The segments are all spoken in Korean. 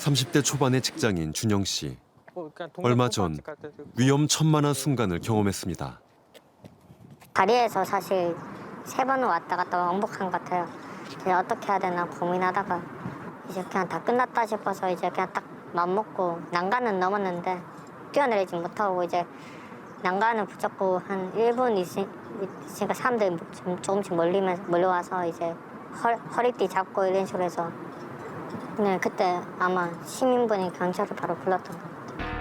30대 초반의 직장인 준영 씨. 얼마 전 위험천만한 순간을 경험했습니다. 다리에서 사실 3번 왔다 갔다 왕복한 것 같아요. 이제 어떻게 해야 되나 고민하다가 이제 그냥 다 끝났다 싶어서 이제 그냥 딱 맘먹고 난간은 넘었는데 뛰어내리지 못하고 이제 난간을 붙잡고 한 1분 있으니까 사람들이 조금씩 몰려와서 이제 허리띠 잡고 이런 식으로 해서 네, 그때 아마 시민분이 경찰을 바로 불렀던 것 같아요.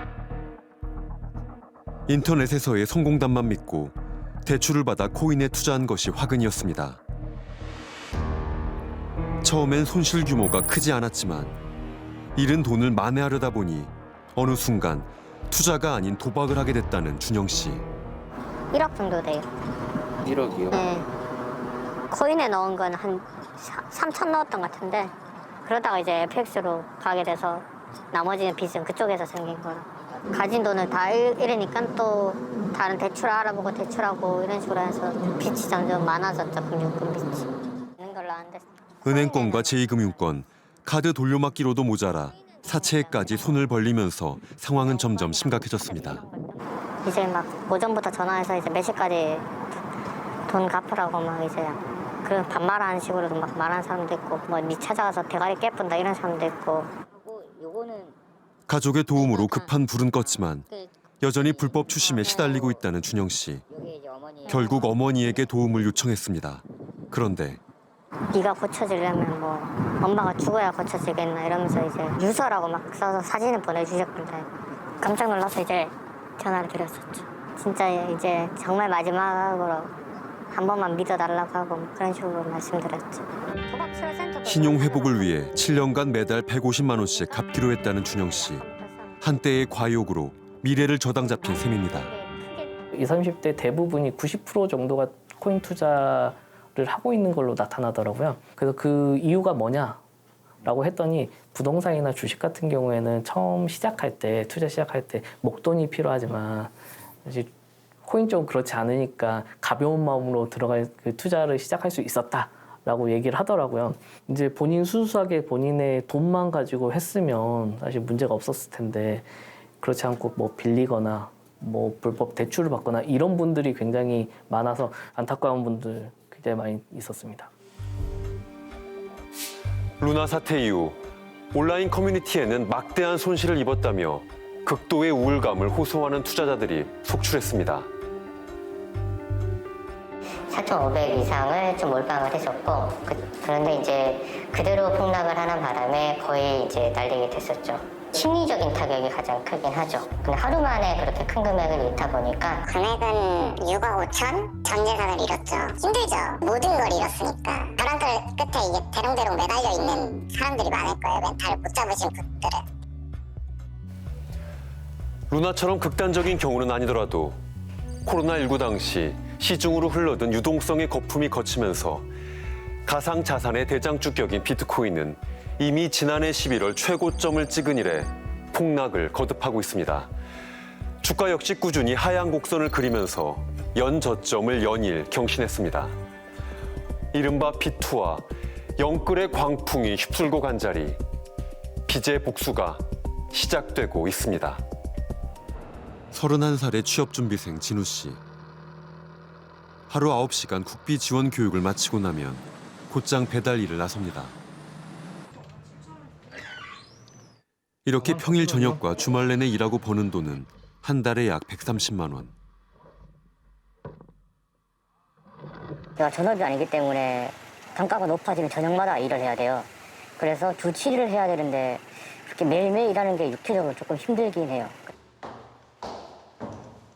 인터넷에서의 성공담만 믿고 대출을 받아 코인에 투자한 것이 화근이었습니다. 처음엔 손실 규모가 크지 않았지만 잃은 돈을 만회하려다 보니 어느 순간 투자가 아닌 도박을 하게 됐다는 준영 씨. 1억 정도 돼요. 1억이요? 네. 코인에 넣은 건 한 3천 넣었던 것 같은데 그러다가 이제 FX로 가게 돼서 나머지는 빚은 그쪽에서 생긴 거라. 가진 돈을 다 잃으니까 또 다른 대출 알아보고 대출하고 이런 식으로 해서 빚이 점점 많아졌죠. 금융권 빚이. 있는 걸로 아는데. 은행권과 제2금융권, 카드 돌려막기로도 모자라 사채에까지 손을 벌리면서 상황은 점점 심각해졌습니다. 이제 막 오전부터 전화해서 이제 몇 시까지 돈 갚으라고 막 이제 그 반말하는 식으로도 막 말하는 사람도 있고 뭐 니 찾아가서 대가리 깨뿐다 이런 사람도 있고. 가족의 도움으로 급한 불은 껐지만 여전히 불법 추심에 시달리고 있다는 준영 씨. 결국 어머니에게 도움을 요청했습니다. 그런데 네가 고쳐지려면 뭐 엄마가 죽어야 고쳐지겠나 이러면서 이제 유서라고 막 써서 사진을 보내주셨는데 깜짝 놀라서 이제 전화를 드렸었죠. 진짜 이제 정말 마지막으로 한 번만 믿어달라고 하고 그런 식으로 말씀드렸죠. 신용 회복을 위해 7년간 매달 150만 원씩 갚기로 했다는 준영 씨. 한때의 과욕으로 미래를 저당 잡힌 셈입니다. 20, 30대 대부분이 90% 정도가 코인 투자를 하고 있는 걸로 나타나더라고요. 그래서 그 이유가 뭐냐라고 했더니 부동산이나 주식 같은 경우에는 처음 시작할 때, 투자 시작할 때 목돈이 필요하지만 사실 코인 쪽은 그렇지 않으니까 가벼운 마음으로 들어갈 그 투자를 시작할 수 있었다라고 얘기를 하더라고요. 이제 본인 순수하게 본인의 돈만 가지고 했으면 사실 문제가 없었을 텐데 그렇지 않고 뭐 빌리거나 뭐 불법 대출을 받거나 이런 분들이 굉장히 많아서 안타까운 분들 굉장히 많이 있었습니다. 루나 사태 이후 온라인 커뮤니티에는 막대한 손실을 입었다며 극도의 우울감을 호소하는 투자자들이 속출했습니다. 4,500 이상을 좀 몰빵을 했었고 그런데 이제 그대로 폭락을 하는 바람에 거의 이제 날리게 됐었죠. 심리적인 타격이 가장 크긴 하죠. 근데 하루 만에 그렇게 큰 금액을 잃다 보니까 금액은 6억 5천? 전 재산을 잃었죠. 힘들죠. 모든 걸 잃었으니까. 벼랑끝 끝에 이게 대롱대롱 매달려 있는 사람들이 많을 거예요. 멘탈을 못 잡으신 분들은. 루나처럼 극단적인 경우는 아니더라도 코로나19 당시 시중으로 흘러든 유동성의 거품이 거치면서 가상 자산의 대장주격인 비트코인은 이미 지난해 11월 최고점을 찍은 이래 폭락을 거듭하고 있습니다. 주가 역시 꾸준히 하향 곡선을 그리면서 연저점을 연일 경신했습니다. 이른바 피투와 영끌의 광풍이 휩쓸고 간 자리, 빚의 복수가 시작되고 있습니다. 31살의 취업준비생 진우 씨. 하루 9시간 국비 지원 교육을 마치고 나면 곧장 배달 일을 나섭니다. 이렇게 평일 저녁과 주말 내내 일하고 버는 돈은 한 달에 약 130만 원. 제가 전업이 아니기 때문에 단가가 높아지면 저녁마다 일을 해야 돼요. 그래서 주 7일을 해야 되는데 그렇게 매일매일 일하는 게 육체적으로 조금 힘들긴 해요.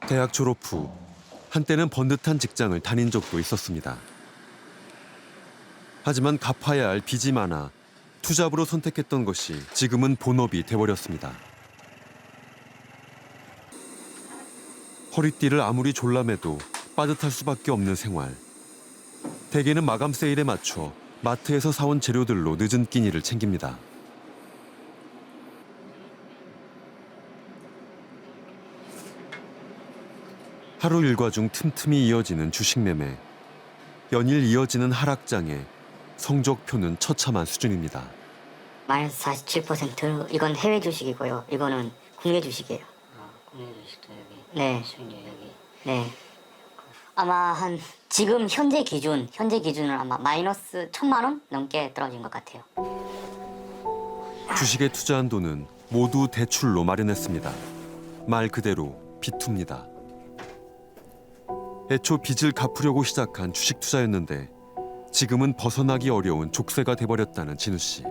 대학 졸업 후 한때는 번듯한 직장을 다닌 적도 있었습니다. 하지만 갚아야 할 빚이 많아 투잡으로 선택했던 것이 지금은 본업이 돼버렸습니다. 허리띠를 아무리 졸라매도 빠듯할 수밖에 없는 생활. 대개는 마감 세일에 맞춰 마트에서 사온 재료들로 늦은 끼니를 챙깁니다. 하루 일과 중 틈틈이 이어지는 주식 매매. 연일 이어지는 하락장에 성적표는 처참한 수준입니다. 마이너스 47%. 이건 해외 주식이고요. 이거는 국내 주식이에요. 국내 주식도 여기, 네. 수익률 여기. 네. 아마 한 지금 현재 기준은 아마 마이너스 1,000만 원 넘게 떨어진 것 같아요. 주식에 투자한 돈은 모두 대출로 마련했습니다. 말 그대로 빚투입니다. 애초 빚을 갚으려고 시작한 주식 투자였는데 지금은 벗어나기 어려운 족쇄가 돼버렸다는 진우 씨.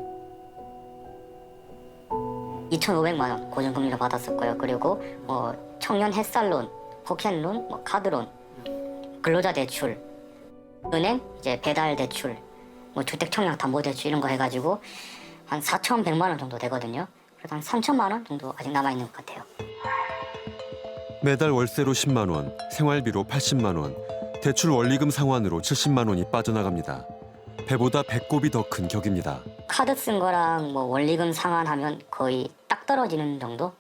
2,500만 원 고정금리로 받았었고요. 그리고 청년 햇살론, 포켓론, 카드론, 근로자 대출, 은행 이제 배달 대출, 주택 청약 담보 대출 이런 거 해가지고 한 4,100만 원 정도 되거든요. 그래서 한 3,000만 원 정도 아직 남아 있는 것 같아요. 매달 월세로 10만 원, 생활비로 80만 원, 대출 원리금 상환으로 70만 원이 빠져나갑니다. 배보다 배꼽이 더 큰 격입니다. 카드 쓴 거랑 원리금 상환하면 거의 딱 떨어지는 정도?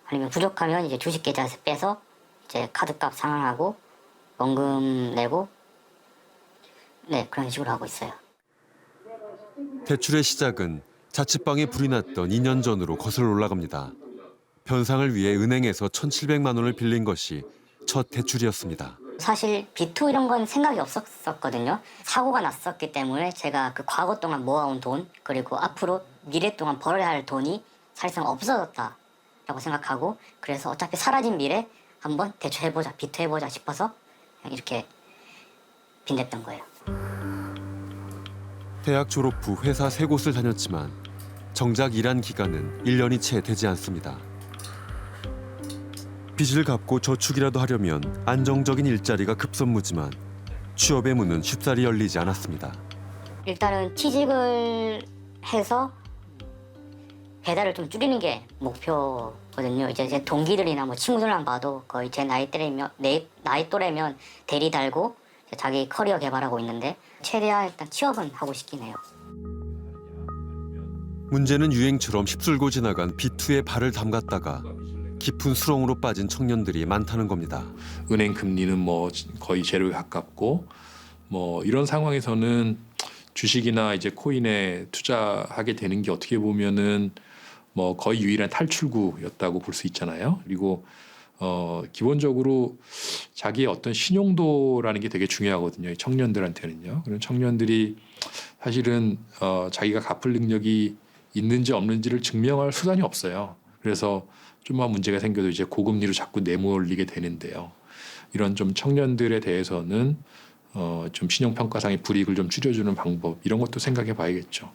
아니면 부족하면 이제 주식 계좌에서 빼서 이제 카드값 상환하고 원금 내고 네 그런 식으로 하고 있어요. 대출의 시작은 자취방에 불이 났던 2년 전으로 거슬러 올라갑니다. 변상을 위해 은행에서 1,700만 원을 빌린 것이 첫 대출이었습니다. 사실 B2 이런 건 생각이 없었거든요. 사고가 났었기 때문에 제가 그 과거 동안 모아온 돈 그리고 앞으로 미래 동안 벌어야 할 돈이 사실상 없어졌다라고 생각하고 그래서 어차피 사라진 미래 한번 대출해보자, B2 해보자 싶어서 이렇게 빚냈던 거예요. 대학 졸업 후 회사 3곳을 다녔지만 정작 일한 기간은 1년이 채 되지 않습니다. 빚을 갚고 저축이라도 하려면 안정적인 일자리가 급선무지만 취업의 문은 쉽사리 열리지 않았습니다. 일단은 취직을 해서 배달을 좀 줄이는 게 목표거든요. 이제 제 동기들이나 친구들만 봐도 거의 제 나이 또래면 대리 달고 자기 커리어 개발하고 있는데 최대한 일단 취업은 하고 싶긴 해요. 문제는 유행처럼 휩쓸고 지나간 B2에 발을 담갔다가 깊은 수렁으로 빠진 청년들이 많다는 겁니다. 은행 금리는 거의 제로에 가깝고 이런 상황에서는 주식이나 이제 코인에 투자하게 되는 게 어떻게 보면은 거의 유일한 탈출구였다고 볼 수 있잖아요. 그리고 기본적으로 자기의 어떤 신용도라는 게 되게 중요하거든요. 청년들한테는요. 그런 청년들이 사실은 자기가 갚을 능력이 있는지 없는지를 증명할 수단이 없어요. 그래서 좀만 문제가 생겨도 이제 고금리로 자꾸 내몰리게 되는데요. 이런 좀 청년들에 대해서는 좀 신용평가상의 불이익을 좀 줄여주는 방법 이런 것도 생각해 봐야겠죠.